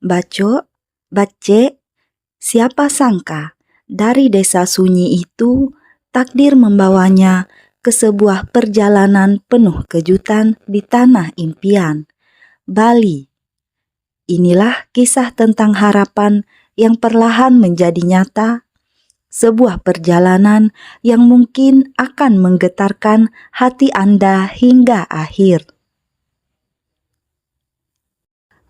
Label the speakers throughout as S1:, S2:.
S1: Baco, Bace, siapa sangka dari desa sunyi itu takdir membawanya ke sebuah perjalanan penuh kejutan di tanah impian, Bali. Inilah kisah tentang harapan yang perlahan menjadi nyata, sebuah perjalanan yang mungkin akan menggetarkan hati Anda hingga akhir.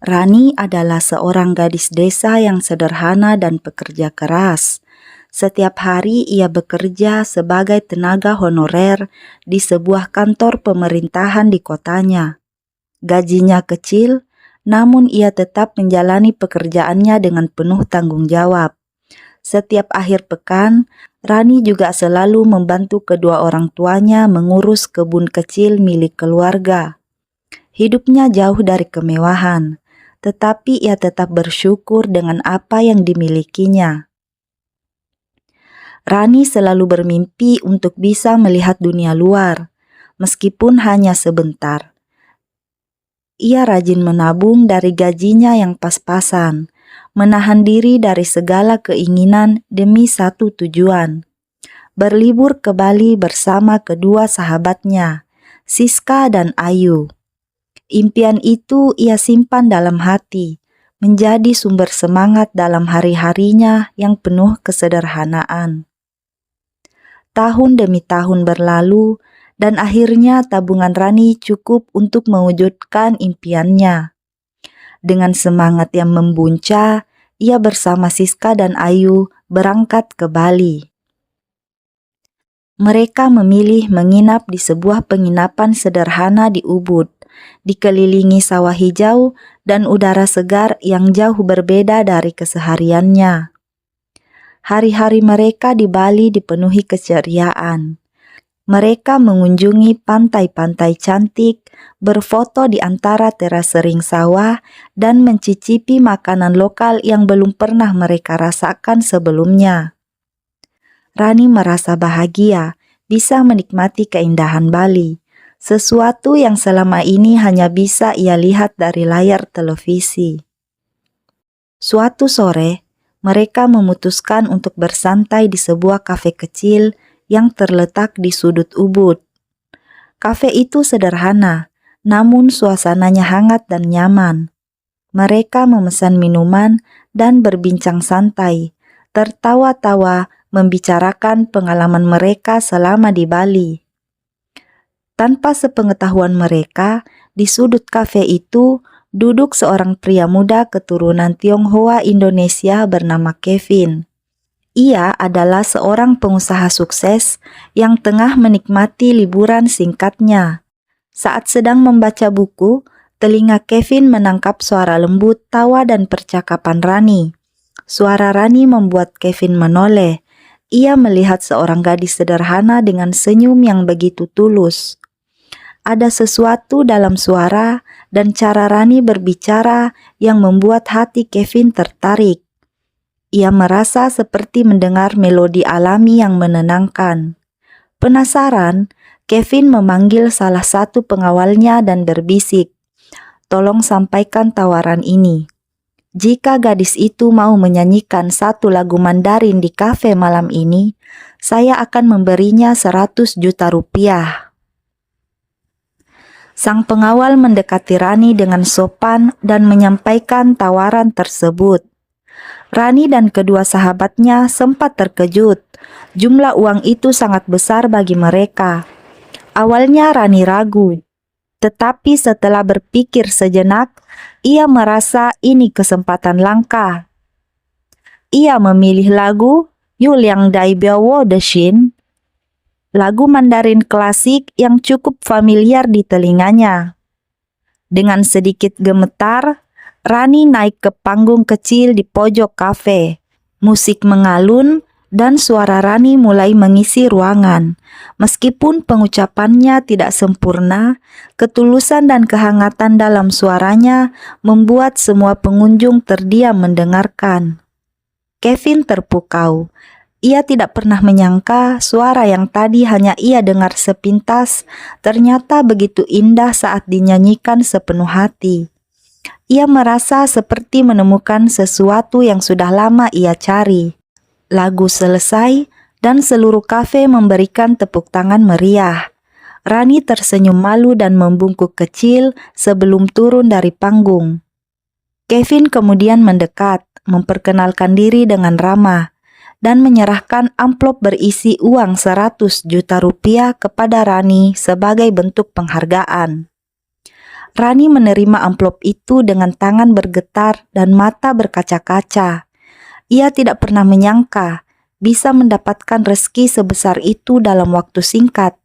S1: Rani adalah seorang gadis desa yang sederhana dan pekerja keras. Setiap hari ia bekerja sebagai tenaga honorer di sebuah kantor pemerintahan di kotanya. Gajinya kecil, namun ia tetap menjalani pekerjaannya dengan penuh tanggung jawab. Setiap akhir pekan, Rani juga selalu membantu kedua orang tuanya mengurus kebun kecil milik keluarga. Hidupnya jauh dari kemewahan, tetapi ia tetap bersyukur dengan apa yang dimilikinya. Rani selalu bermimpi untuk bisa melihat dunia luar, meskipun hanya sebentar. Ia rajin menabung dari gajinya yang pas-pasan, menahan diri dari segala keinginan demi satu tujuan. Berlibur ke Bali bersama kedua sahabatnya, Siska dan Ayu. Impian itu ia simpan dalam hati, menjadi sumber semangat dalam hari-harinya yang penuh kesederhanaan. Tahun demi tahun berlalu, dan akhirnya tabungan Rani cukup untuk mewujudkan impiannya. Dengan semangat yang membuncah, ia bersama Siska dan Ayu berangkat ke Bali. Mereka memilih menginap di sebuah penginapan sederhana di Ubud, dikelilingi sawah hijau dan udara segar yang jauh berbeda dari kesehariannya. Hari-hari mereka di Bali dipenuhi keceriaan. Mereka mengunjungi pantai-pantai cantik, berfoto di antara teras sering sawah, dan mencicipi makanan lokal yang belum pernah mereka rasakan sebelumnya. Rani merasa bahagia bisa menikmati keindahan Bali, sesuatu yang selama ini hanya bisa ia lihat dari layar televisi. Suatu sore, mereka memutuskan untuk bersantai di sebuah kafe kecil yang terletak di sudut Ubud. Kafe itu sederhana, namun suasananya hangat dan nyaman. Mereka memesan minuman dan berbincang santai, tertawa-tawa membicarakan pengalaman mereka selama di Bali. Tanpa sepengetahuan mereka, di sudut kafe itu duduk seorang pria muda keturunan Tionghoa Indonesia bernama Kevin. Ia adalah seorang pengusaha sukses yang tengah menikmati liburan singkatnya. Saat sedang membaca buku, telinga Kevin menangkap suara lembut tawa dan percakapan Rani. Suara Rani membuat Kevin menoleh. Ia melihat seorang gadis sederhana dengan senyum yang begitu tulus. Ada sesuatu dalam suara dan cara Rani berbicara yang membuat hati Kevin tertarik. Ia merasa seperti mendengar melodi alami yang menenangkan. Penasaran, Kevin memanggil salah satu pengawalnya dan berbisik, "Tolong sampaikan tawaran ini. Jika gadis itu mau menyanyikan satu lagu Mandarin di kafe malam ini, saya akan memberinya 100 juta rupiah." Sang pengawal mendekati Rani dengan sopan dan menyampaikan tawaran tersebut. Rani dan kedua sahabatnya sempat terkejut. Jumlah uang itu sangat besar bagi mereka. Awalnya Rani ragu, tetapi setelah berpikir sejenak, ia merasa ini kesempatan langka. Ia memilih lagu Yu Liang Dai Biao De Shin, lagu Mandarin klasik yang cukup familiar di telinganya. Dengan sedikit gemetar, Rani naik ke panggung kecil di pojok kafe. Musik mengalun dan suara Rani mulai mengisi ruangan. Meskipun pengucapannya tidak sempurna, ketulusan dan kehangatan dalam suaranya membuat semua pengunjung terdiam mendengarkan. Kevin terpukau. Ia tidak pernah menyangka suara yang tadi hanya ia dengar sepintas ternyata begitu indah saat dinyanyikan sepenuh hati. Ia merasa seperti menemukan sesuatu yang sudah lama ia cari. Lagu selesai dan seluruh kafe memberikan tepuk tangan meriah. Rani tersenyum malu dan membungkuk kecil sebelum turun dari panggung. Kevin kemudian mendekat, memperkenalkan diri dengan ramah, dan menyerahkan amplop berisi uang 100 juta rupiah kepada Rani sebagai bentuk penghargaan. Rani menerima amplop itu dengan tangan bergetar dan mata berkaca-kaca. Ia tidak pernah menyangka bisa mendapatkan rezeki sebesar itu dalam waktu singkat,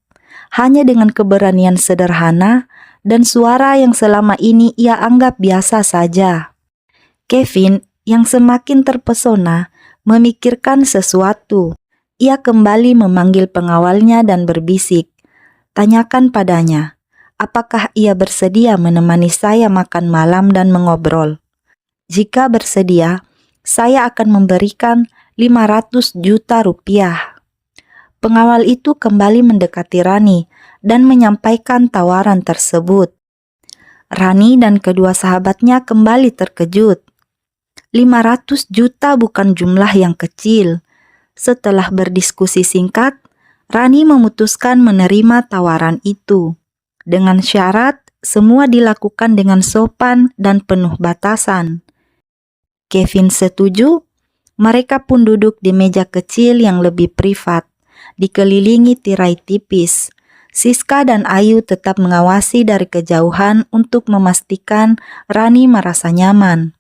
S1: hanya dengan keberanian sederhana dan suara yang selama ini ia anggap biasa saja. Kevin yang semakin terpesona memikirkan sesuatu. Ia kembali memanggil pengawalnya dan berbisik, "Tanyakan padanya, apakah ia bersedia menemani saya makan malam dan mengobrol? Jika bersedia, saya akan memberikan 500 juta rupiah." Pengawal itu kembali mendekati Rani dan menyampaikan tawaran tersebut. Rani dan kedua sahabatnya kembali terkejut. 500 juta bukan jumlah yang kecil. Setelah berdiskusi singkat, Rani memutuskan menerima tawaran itu. Dengan syarat, semua dilakukan dengan sopan dan penuh batasan. Kevin setuju. Mereka pun duduk di meja kecil yang lebih privat, dikelilingi tirai tipis. Siska dan Ayu tetap mengawasi dari kejauhan untuk memastikan Rani merasa nyaman.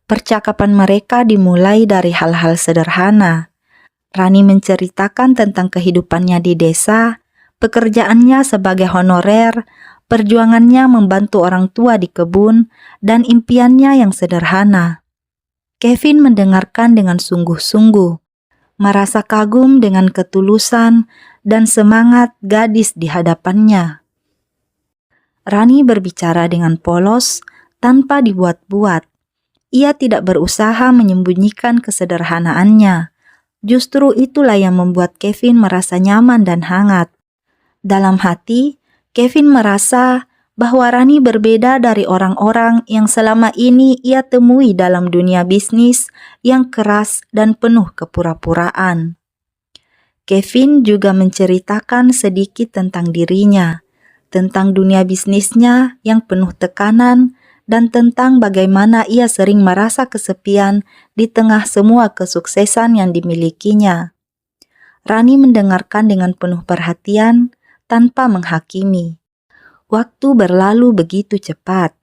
S1: Percakapan mereka dimulai dari hal-hal sederhana. Rani menceritakan tentang kehidupannya di desa, pekerjaannya sebagai honorer, perjuangannya membantu orang tua di kebun, dan impiannya yang sederhana. Kevin mendengarkan dengan sungguh-sungguh, merasa kagum dengan ketulusan dan semangat gadis di hadapannya. Rani berbicara dengan polos tanpa dibuat-buat. Ia tidak berusaha menyembunyikan kesederhanaannya. Justru itulah yang membuat Kevin merasa nyaman dan hangat. Dalam hati, Kevin merasa bahwa Rani berbeda dari orang-orang yang selama ini ia temui dalam dunia bisnis yang keras dan penuh kepura-puraan. Kevin juga menceritakan sedikit tentang dirinya, tentang dunia bisnisnya yang penuh tekanan, dan tentang bagaimana ia sering merasa kesepian di tengah semua kesuksesan yang dimilikinya. Rani mendengarkan dengan penuh perhatian tanpa menghakimi. Waktu berlalu begitu cepat.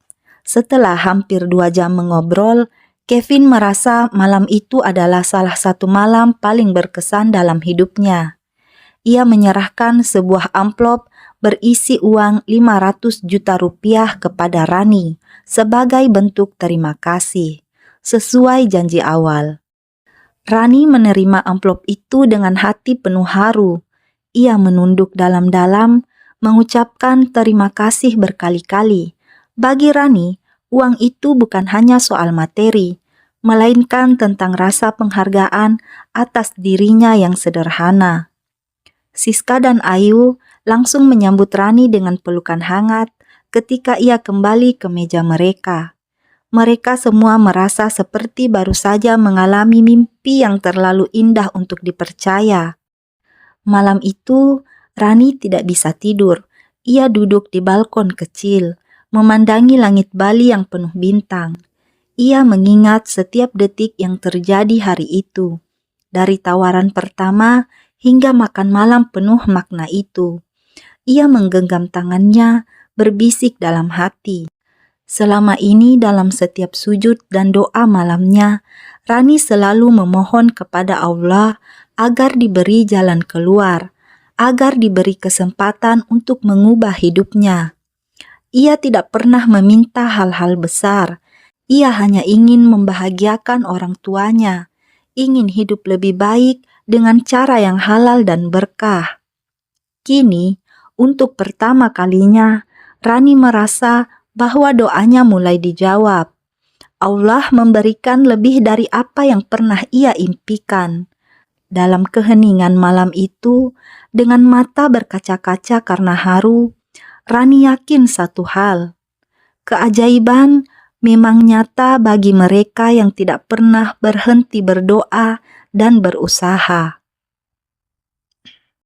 S1: Setelah hampir 2 jam mengobrol, Kevin merasa malam itu adalah salah satu malam paling berkesan dalam hidupnya. Ia menyerahkan sebuah amplop berisi uang 500 juta rupiah kepada Rani sebagai bentuk terima kasih, sesuai janji awal. Rani menerima amplop itu dengan hati penuh haru. Ia menunduk dalam-dalam, mengucapkan terima kasih berkali-kali. Bagi Rani, uang itu bukan hanya soal materi, melainkan tentang rasa penghargaan atas dirinya yang sederhana. Siska dan Ayu langsung menyambut Rani dengan pelukan hangat ketika ia kembali ke meja mereka. Mereka semua merasa seperti baru saja mengalami mimpi yang terlalu indah untuk dipercaya. Malam itu, Rani tidak bisa tidur. Ia duduk di balkon kecil, memandangi langit Bali yang penuh bintang. Ia mengingat setiap detik yang terjadi hari itu, dari tawaran pertama hingga makan malam penuh makna itu. Ia menggenggam tangannya, berbisik dalam hati. Selama ini dalam setiap sujud dan doa malamnya, Rani selalu memohon kepada Allah agar diberi jalan keluar, agar diberi kesempatan untuk mengubah hidupnya. Ia tidak pernah meminta hal-hal besar. Ia hanya ingin membahagiakan orang tuanya, ingin hidup lebih baik dengan cara yang halal dan berkah. Kini, untuk pertama kalinya, Rani merasa bahwa doanya mulai dijawab. Allah memberikan lebih dari apa yang pernah ia impikan. Dalam keheningan malam itu, dengan mata berkaca-kaca karena haru, Rani yakin satu hal. Keajaiban memang nyata bagi mereka yang tidak pernah berhenti berdoa dan berusaha.